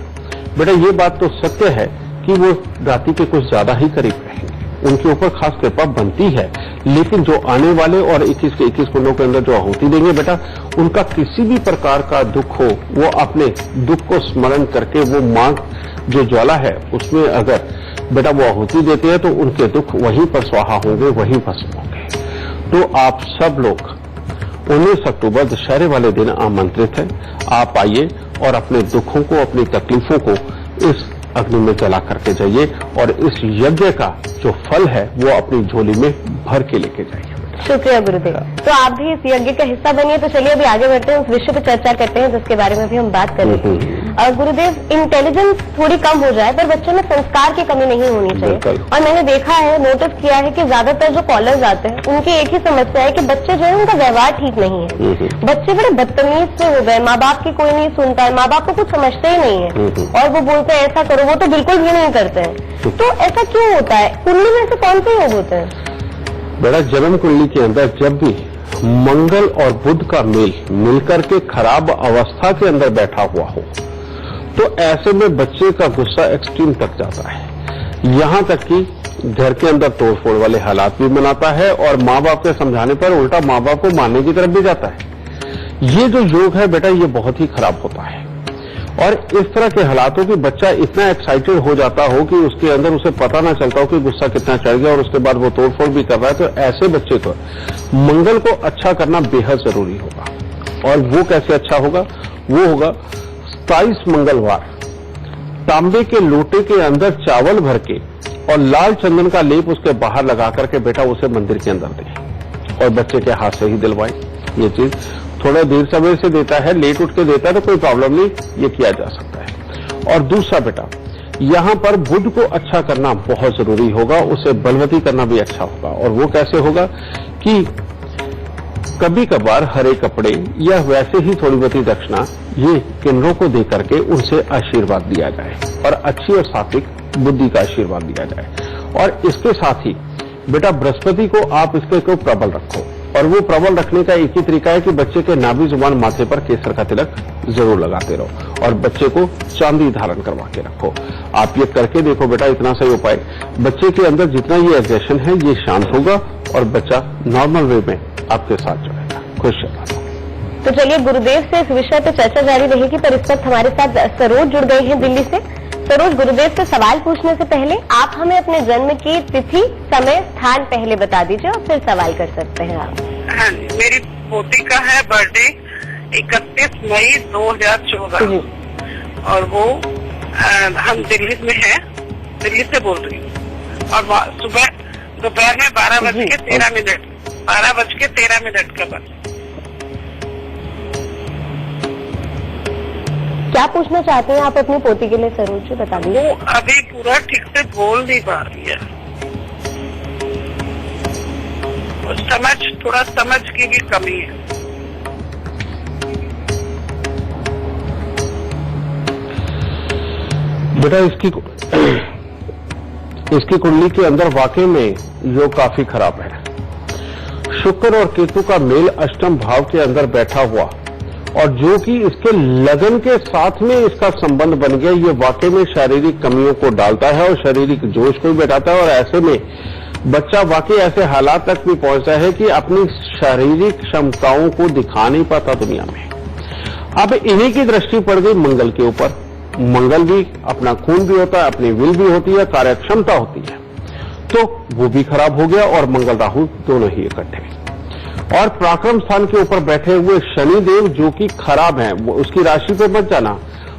बेटा, ये बात तो सत्य है कि वो रात्रि के कुछ ज्यादा ही करीब रहेंगे, उनके ऊपर खास कृपा बनती है। लेकिन जो आने वाले और 21 के 21 कुंडों के अंदर जो आहुति देंगे बेटा, उनका किसी भी प्रकार का दुख हो, वो अपने दुख को स्मरण करके वो मां जो ज्वाला है उसमें अगर बेटा वो आहुति देते हैं तो उनके दुख वहीं पर स्वाहा होंगे, वहीं भस्म होंगे। तो आप सब लोग 19 अक्टूबर दशहरे वाले दिन आमंत्रित हैं। आप आइए और अपने दुखों को, अपनी तकलीफों को इस अग्नि में जला करके जाइए और इस यज्ञ का जो फल है वो अपनी झोली में भर के लेके जाइए। शुक्रिया गुरुदेव। तो आप भी इस यज्ञ का हिस्सा बनिए। तो चलिए अभी आगे बढ़ते हैं, उस विषय पर चर्चा करते हैं जिसके बारे में भी हम बात कर रहे थे। गुरुदेव, इंटेलिजेंस थोड़ी कम हो जाए पर बच्चों में संस्कार की कमी नहीं होनी चाहिए। और मैंने देखा है, नोटिस किया है कि ज्यादातर जो कॉलर्स आते हैं उनकी एक ही समस्या है कि बच्चे जो है उनका व्यवहार ठीक नहीं है। बच्चे बड़े बदतमीज से हो गए, माँ बाप की कोई नहीं सुनता है, माँ बाप को कुछ समझते ही नहीं है और वो बोलते हैं ऐसा करो, वो तो बिल्कुल भी नहीं करते हैं। तो ऐसा क्यों होता है? कुंडली में से कौन से योग होते हैं? बेटा, जन्म कुंडली के अंदर जब भी मंगल और बुध का मेल मिलकर के खराब अवस्था के अंदर बैठा हुआ हो तो ऐसे में बच्चे का गुस्सा एक्सट्रीम तक जाता है। यहां तक कि घर के अंदर तोड़फोड़ वाले हालात भी बनाता है और माँ बाप के समझाने पर उल्टा माँ बाप को मारने की तरफ भी जाता है। ये जो योग है बेटा, ये बहुत ही खराब होता है। और इस तरह के हालातों की बच्चा इतना एक्साइटेड हो जाता हो कि उसके अंदर उसे पता ना चलता हो कि गुस्सा कितना चढ़ गया और उसके बाद वो तोड़फोड़ भी कर रहा है। तो ऐसे बच्चे को मंगल को अच्छा करना बेहद जरूरी होगा। और वो कैसे अच्छा होगा? वो होगा 27 मंगलवार तांबे के लोटे के अंदर चावल भर के और लाल चंदन का लेप उसके बाहर लगा करके बेटा उसे मंदिर के अंदर दे और बच्चे के हाथ से ही दिलवाए। ये चीज थोड़ा देर समय से देता है, लेट उठ के देता है तो कोई प्रॉब्लम नहीं, ये किया जा सकता है। और दूसरा बेटा, यहां पर बुध को अच्छा करना बहुत जरूरी होगा, उसे बलवती करना भी अच्छा होगा। और वो कैसे होगा कि कभी कभार हरे कपड़े या वैसे ही थोड़ी बहुती दक्षिणा ये किन्नरों को दे करके उनसे आशीर्वाद दिया जाए और अच्छी और सात्विक बुद्धि का आशीर्वाद दिया जाए। और इसके साथ ही बेटा बृहस्पति को आप इसके को प्रबल रखो। और वो प्रबल रखने का एक ही तरीका है कि बच्चे के नाभि जुबान माथे पर केसर का तिलक जरूर लगाते रहो और बच्चे को चांदी धारण करवा के रखो। आप ये करके देखो बेटा, इतना सही उपाय। बच्चे के अंदर जितना ये एग्रेशन है ये शांत होगा और बच्चा नॉर्मल वे में आपके साथ जुड़ेगा। खुश रहो। तो चलिए गुरुदेव से इस विषय पर चर्चा जारी रहेगी, पर इस वक्त हमारे साथ सरोज जुड़ गए हैं दिल्ली से। सरोज, गुरुदेव से सवाल पूछने से पहले आप हमें अपने जन्म की तिथि, समय, स्थान पहले बता दीजिए और फिर सवाल कर सकते हैं आप। हाँ, मेरी पोती का है बर्थडे 31 मई 2014 और वो हम दिल्ली में है, दिल्ली से बोल रही हूँ। और सुबह दोपहर में 12:13 का वक्त। क्या पूछना चाहते हैं आप अपनी पोती के लिए सरोज जी, बता दीजिए। वो अभी पूरा ठीक से बोल नहीं पा रही है, थोड़ा समझ की भी कमी है। बेटा इसकी कुंडली के अंदर वाकई में योग काफी खराब है। शुक्र और केतु का मेल अष्टम भाव के अंदर बैठा हुआ और जो कि इसके लगन के साथ में इसका संबंध बन गया, ये वाकई में शारीरिक कमियों को डालता है और शारीरिक जोश को भी बैठाता है। और ऐसे में बच्चा वाकई ऐसे हालात तक भी पहुंचता है कि अपनी शारीरिक क्षमताओं को दिखा नहीं पाता दुनिया में। अब इन्हीं की दृष्टि पड़ गई मंगल के ऊपर। मंगल भी अपना खून भी होता है, अपनी विल भी होती है, कार्य क्षमता होती है, तो वो भी खराब हो गया और मंगल राहु दोनों ही इकट्ठे। और पराक्रम स्थान के ऊपर बैठे हुए शनिदेव जो कि खराब हैं, उसकी राशि पे मत जाना।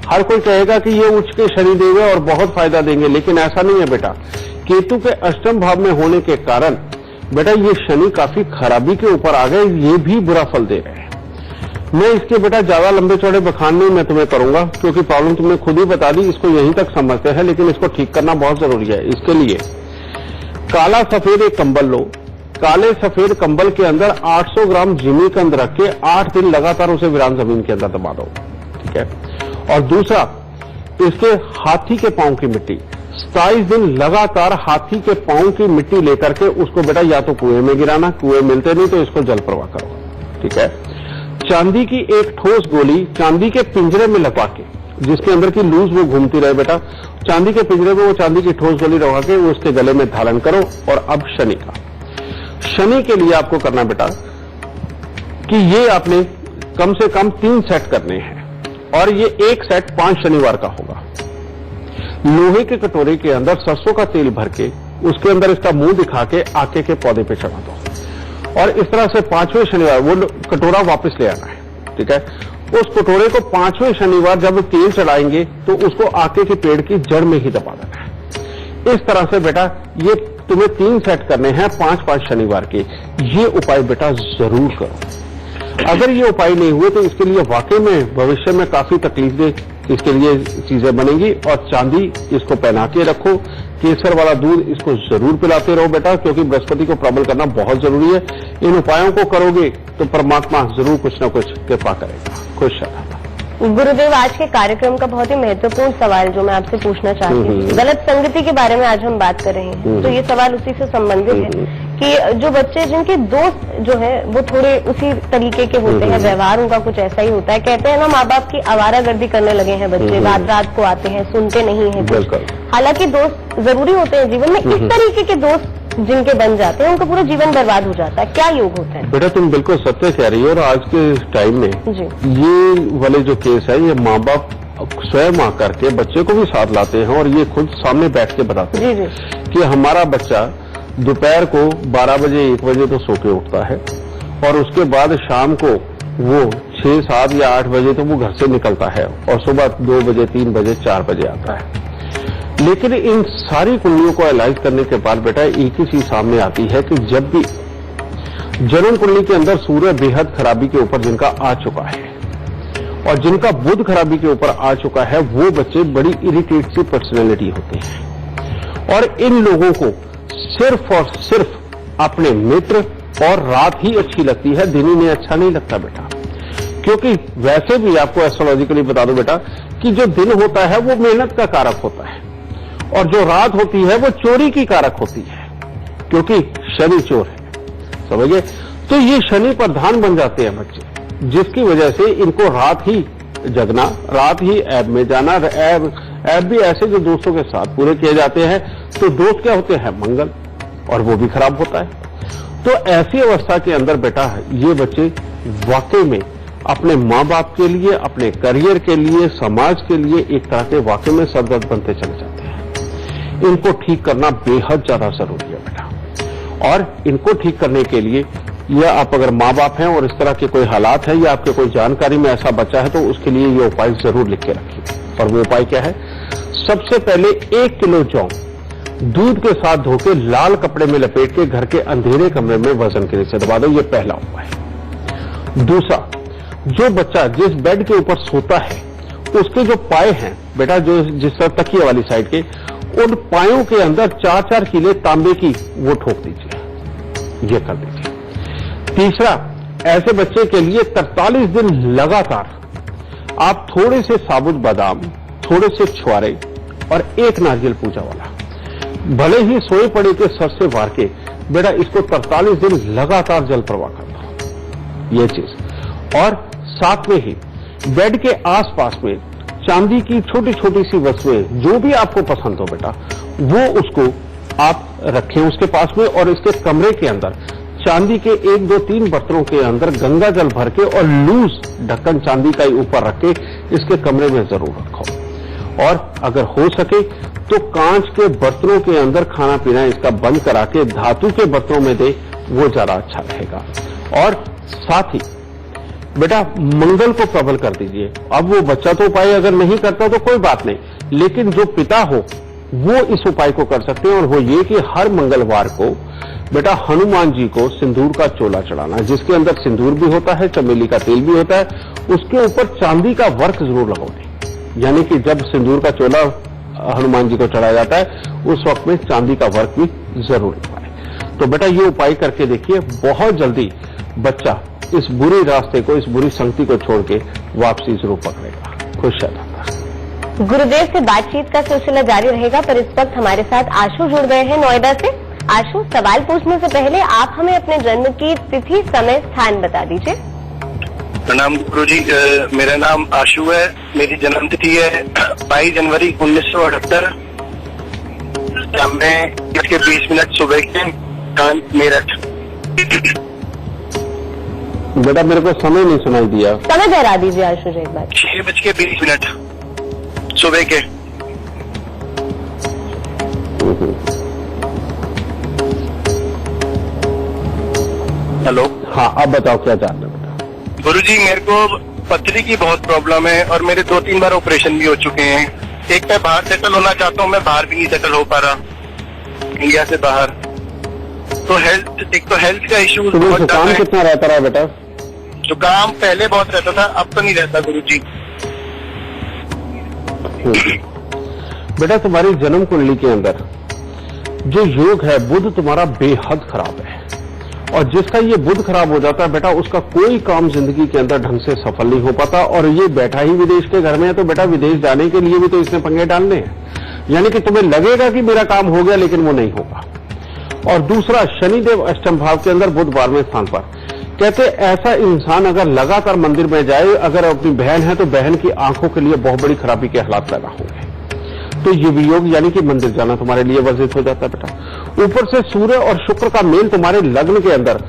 हर कोई कहेगा कि ये उच्च के शनिदेव है और बहुत फायदा देंगे, लेकिन ऐसा नहीं है बेटा। केतु के अष्टम भाव में होने के कारण बेटा ये शनि काफी खराबी के ऊपर आ गए, ये भी बुरा फल दे रहे हैं। मैं इसके बेटा ज्यादा लंबे चौड़े बखान नहीं मैं तुम्हें करूंगा, क्योंकि प्रॉब्लम तुमने खुद ही बता दी, इसको यहीं तक समझते हैं, लेकिन इसको ठीक करना बहुत जरूरी है। इसके लिए काला सफेद एक कंबल लो, काले सफेद कंबल के अंदर 800 ग्राम जिमीकंद रख के 8 दिन लगातार उसे वीरान जमीन के अंदर दबा दो, ठीक है। और दूसरा, इसके हाथी के पांव की मिट्टी 27 दिन लगातार हाथी के पांव की मिट्टी लेकर के उसको बेटा या तो कुएं में गिराना, कुएं मिलते नहीं तो इसको जल प्रवाह करो, ठीक है। चांदी की एक ठोस गोली चांदी के पिंजरे में लगा के, जिसके अंदर की लूज वो घूमती रहे बेटा, चांदी के पिंजरे में वो चांदी की ठोस गोली लगा के उसके गले में धारण करो। और अब शनि के लिए आपको करना बेटा कि ये आपने कम से कम 3 सेट करने हैं, और ये एक सेट 5 शनिवार का होगा। लोहे के कटोरे के अंदर सरसों का तेल भर के उसके अंदर इसका मुंह दिखा के आके के पौधे पे चढ़ा दो, और इस तरह से 5वें शनिवार वो कटोरा वापस ले आना है, ठीक है। उस कटोरे को 5वें शनिवार जब तेल चढ़ाएंगे तो उसको आके के पेड़ की जड़ में ही दबा देना है। इस तरह से बेटा ये तुम्हें 3 सेट करने हैं 5-5 शनिवार के। ये उपाय बेटा जरूर करो। अगर ये उपाय नहीं हुए तो इसके लिए वाकई में भविष्य में काफी तकलीफें इसके लिए चीजें बनेंगी। और चांदी इसको पहना के रखो, केसर वाला दूध इसको जरूर पिलाते रहो बेटा, क्योंकि बृहस्पति को प्रबल करना बहुत जरूरी है। इन उपायों को करोगे तो परमात्मा जरूर कुछ न कुछ कृपा करेगा। खुश रहना। गुरुदेव, आज के कार्यक्रम का बहुत ही महत्वपूर्ण सवाल जो मैं आपसे पूछना चाहती हूँ, गलत संगति के बारे में आज हम बात कर रहे हैं, तो ये सवाल उसी से संबंधित है कि जो बच्चे जिनके दोस्त जो है वो थोड़े उसी तरीके के होते हैं, व्यवहार उनका कुछ ऐसा ही होता है। कहते हैं ना, माँ बाप की आवारागर्दी करने लगे हैं बच्चे, रात को आते हैं, सुनते नहीं है कुछ। हालांकि दोस्त जरूरी होते हैं जीवन में, इस तरीके के दोस्त जिनके बन जाते हैं उनका पूरा जीवन बर्बाद हो जाता है। क्या योग होता है? बेटा तुम बिल्कुल सत्य कह रही हो। और आज के टाइम में ये वाले जो केस है, ये माँ बाप स्वयं आकर के बच्चे को भी साथ लाते हैं और ये खुद सामने बैठ के बताते हैं कि हमारा बच्चा दोपहर को 12 बजे 1 बजे तो सो के उठता है, और उसके बाद शाम को वो 6, 7 या 8 बजे तो वो घर से निकलता है, और सुबह 2 बजे 3 बजे 4 बजे आता है। लेकिन इन सारी कुंडलियों को एनालाइज करने के बाद बेटा एक ही चीज सामने आती है कि जब भी जन्म कुंडली के अंदर सूर्य बेहद खराबी के ऊपर जिनका आ चुका है और जिनका बुध खराबी के ऊपर आ चुका है, वो बच्चे बड़ी इरिटेट सी पर्सनैलिटी होते हैं। और इन लोगों को सिर्फ और सिर्फ अपने मित्र और रात ही अच्छी लगती है, दिन इन्हें अच्छा नहीं लगता बेटा। क्योंकि वैसे भी आपको एस्ट्रोलॉजिकली बता दो बेटा कि जो दिन होता है वो मेहनत का कारक होता है, और जो रात होती है वो चोरी की कारक होती है, क्योंकि शनि चोर है, समझिए। तो ये शनि प्रधान बन जाते हैं बच्चे, जिसकी वजह से इनको रात ही जगना, रात ही ऐब में जाना, ऐब भी ऐसे जो दोस्तों के साथ पूरे किए जाते हैं। तो दोस्त क्या होते हैं? मंगल, और वो भी खराब होता है। तो ऐसी अवस्था के अंदर बेटा ये बच्चे वाकई में अपने माँ बाप के लिए, अपने करियर के लिए, समाज के लिए एक तरह के वाकई में सरदर्द बनते चले जाते हैं। इनको ठीक करना बेहद ज्यादा जरूरी है बेटा। और इनको ठीक करने के लिए या आप अगर माँ बाप हैं और इस तरह के कोई हालात है या आपके कोई जानकारी में ऐसा बच्चा है, तो उसके लिए ये उपाय जरूर लिख के रखिए। और वो उपाय क्या है? सबसे पहले 1 किलो जौ दूध के साथ धोके लाल कपड़े में लपेट के घर के अंधेरे कमरे में वजन के नीचे दबा दो। ये पहला उपाय। दूसरा, जो बच्चा जिस बेड के ऊपर सोता है उसके जो पाए हैं बेटा, जो जिस तरह तकिया वाली साइड के, उन पायों के अंदर 4-4 किले तांबे की वो ठोक दीजिए, ये कर दीजिए। तीसरा, ऐसे बच्चे के लिए 43 दिन लगातार आप थोड़े से साबुत बादाम, थोड़े से छुआरे और 1 नारियल पूजा वाला, भले ही सोए पड़े के सर से वार के बेटा इसको 43 दिन लगातार जल प्रवाह करना, ये चीज। और साथ में ही बेड के आसपास में चांदी की छोटी छोटी सी वस्तुएं जो भी आपको पसंद हो बेटा, वो उसको आप रखें उसके पास में। और इसके कमरे के अंदर चांदी के 1, 2, 3 बर्तनों के अंदर गंगा जल भर के और लूज ढक्कन चांदी का ही ऊपर रख के इसके कमरे में जरूर रखो। और अगर हो सके तो कांच के बर्तनों के अंदर खाना पीना इसका बंद करा के धातु के बर्तनों में दे, वो ज्यादा अच्छा रहेगा। और साथ ही बेटा मंगल को प्रबल कर दीजिए। अब वो बच्चा तो उपाय अगर नहीं करता तो कोई बात नहीं, लेकिन जो पिता हो वो इस उपाय को कर सकते हैं। और वो ये कि हर मंगलवार को बेटा हनुमान जी को सिंदूर का चोला चढ़ाना, जिसके अंदर सिंदूर भी होता है, चमेली का तेल भी होता है, उसके ऊपर चांदी का वर्क जरूर लगाओ। यानी कि जब सिंदूर का चोला हनुमान जी को चढ़ाया जाता है उस वक्त में चांदी का वर्क भी जरूर लगवाए। तो बेटा ये उपाय करके देखिए, बहुत जल्दी बच्चा इस बुरे रास्ते को, इस बुरी संगति को छोड़ के वापसी जरूर पकड़ेगा। खुश रहना। गुरुदेव से बातचीत का सिलसिला जारी रहेगा, पर इस वक्त हमारे साथ आशु जुड़ गए हैं नोएडा से। आशु, सवाल पूछने से पहले आप हमें अपने जन्म की तिथि, समय, स्थान बता दीजिए। प्रणाम गुरुजी, मेरा नाम आशु है। मेरी जन्म तिथि है 22 जनवरी 1978। मैं 1:20 सुबह के मेरठ। बेटा मेरे को समय नहीं सुनाई दिया। समय दोहरा दीजिए आशु जी एक बार। 6:20 सुबह के। हेलो। हाँ, अब बताओ क्या जानना बेटा। गुरुजी, मेरे को पथरी की बहुत प्रॉब्लम है और मेरे 2-3 बार ऑपरेशन भी हो चुके हैं। एक मैं बाहर सेटल होना चाहता हूँ, मैं बाहर भी नहीं सेटल हो पा रहा, इंडिया से बाहर। तो एक तो हेल्थ का इश्यू तुम्हें बहुत जुकाम ज्यादा है। कितना रहता रहा बेटा? जुकाम पहले बहुत रहता था, अब तो नहीं रहता गुरुजी। बेटा तुम्हारी जन्म कुंडली के अंदर जो योग है, बुध तुम्हारा बेहद खराब है, और जिसका ये बुध खराब हो जाता है बेटा, उसका कोई काम जिंदगी के अंदर ढंग से सफल नहीं हो पाता। और ये बैठा ही विदेश के घर में है, तो बेटा विदेश जाने के लिए भी तो इसने पंगे डालने हैं। यानी कि तुम्हें लगेगा कि मेरा काम हो गया, लेकिन वो नहीं होगा। और दूसरा, शनिदेव अष्टम भाव के अंदर, बुध 12वें स्थान पर। कहते ऐसा इंसान अगर लगातार मंदिर में जाए, अगर अपनी बहन है तो बहन की आंखों के लिए बहुत बड़ी खराबी के हालात पैदा होंगे। तो ये वियोग यानी कि मंदिर जाना तुम्हारे लिए वर्जित हो जाता है बेटा। ऊपर से सूर्य और शुक्र का मेल तुम्हारे लग्न के अंदर,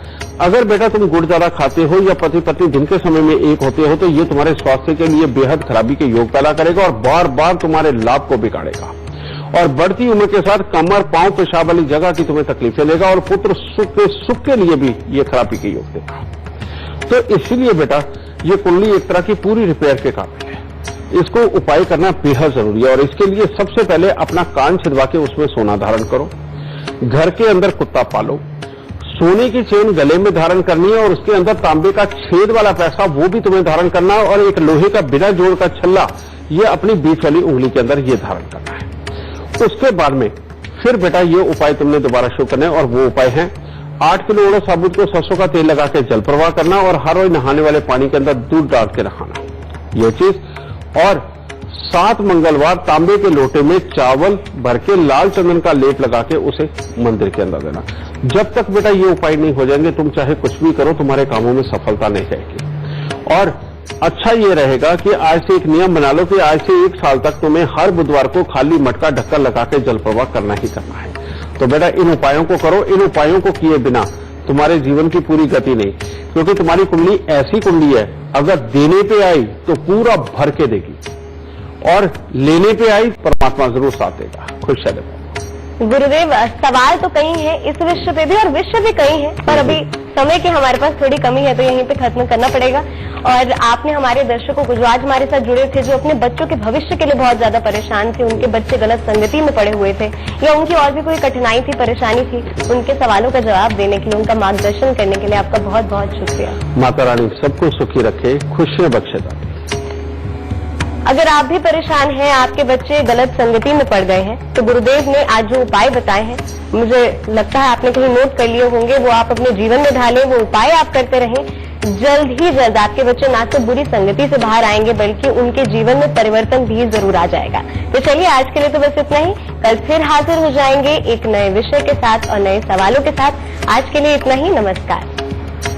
अगर बेटा तुम गुड़ ज्यादा खाते हो या पति पत्नी दिन के समय में एक होते हो, तो ये तुम्हारे स्वास्थ्य के लिए बेहद खराबी के योग पैदा करेगा और बार बार तुम्हारे लाभ को बिगाड़ेगा। और बढ़ती उम्र के साथ कमर, पांव, पेशाब वाली जगह की तुम्हें तकलीफें देगा और पुत्र सुख के लिए भी ये खराबी के योग देगा। तो इसीलिए बेटा ये कुंडली एक तरह की पूरी रिपेयर के काबिल है। इसको उपाय करना बेहद जरूरी है। और इसके लिए सबसे पहले अपना कान छिदवा के उसमें सोना धारण करो। घर के अंदर कुत्ता पालो। सोने की चेन गले में धारण करनी है और उसके अंदर तांबे का छेद वाला पैसा वो भी तुम्हें धारण करना है। और एक लोहे का बिना जोड़ का छल्ला ये अपनी बीच वाली उंगली के अंदर ये धारण करना है। उसके बाद में फिर बेटा ये उपाय तुमने दोबारा शुरू करना है। और वो उपाय है 8 किलो उड़द साबुत को सरसों का तेल लगा के जल प्रवाह करना और हर रोज नहाने वाले पानी के अंदर दूध डाल के नहाना, ये चीज। और 7 मंगलवार तांबे के लोटे में चावल भर के लाल चंदन का लेप लगा के उसे मंदिर के अंदर देना। जब तक बेटा ये उपाय नहीं हो जाएंगे, तुम चाहे कुछ भी करो, तुम्हारे कामों में सफलता नहीं रहेगी। और अच्छा ये रहेगा कि आज से एक नियम बना लो कि आज से 1 साल तक तुम्हें हर बुधवार को खाली मटका ढक्कन लगा के जल प्रवाह करना ही करना है। तो बेटा इन उपायों को करो। इन उपायों को किए बिना तुम्हारे जीवन की पूरी गति नहीं, क्योंकि तुम्हारी कुंडली ऐसी कुंडली है, अगर देने पे आई तो पूरा भर के देगी और लेने पे आई परमात्मा जरूर साथ देगा। खुश रहो। गुरुदेव, सवाल तो कई हैं इस विषय पे भी और विषय भी कई हैं, पर अभी समय की हमारे पास थोड़ी कमी है, तो यहीं पे खत्म करना पड़ेगा। और आपने हमारे दर्शकों को जो आज हमारे साथ जुड़े थे, जो अपने बच्चों के भविष्य के लिए बहुत ज्यादा परेशान थे, उनके बच्चे गलत संगति में पड़े हुए थे या उनकी और भी कोई कठिनाई थी, परेशानी थी, उनके सवालों का जवाब देने के लिए, उनका मार्गदर्शन करने के लिए आपका बहुत बहुत शुक्रिया। माता रानी सबको सुखी रखे, खुशियां बख्शे। अगर आप भी परेशान हैं, आपके बच्चे गलत संगति में पड़ गए हैं, तो गुरुदेव ने आज जो उपाय बताए हैं, मुझे लगता है आपने कहीं नोट कर लिए होंगे, वो आप अपने जीवन में ढालें, वो उपाय आप करते रहें। जल्द ही जल्द आपके बच्चे ना तो बुरी संगति से बाहर आएंगे, बल्कि उनके जीवन में परिवर्तन भी जरूर आ जाएगा। तो चलिए आज के लिए तो बस इतना ही। कल फिर हाजिर हो जाएंगे एक नए विषय के साथ और नए सवालों के साथ। आज के लिए इतना ही। नमस्कार।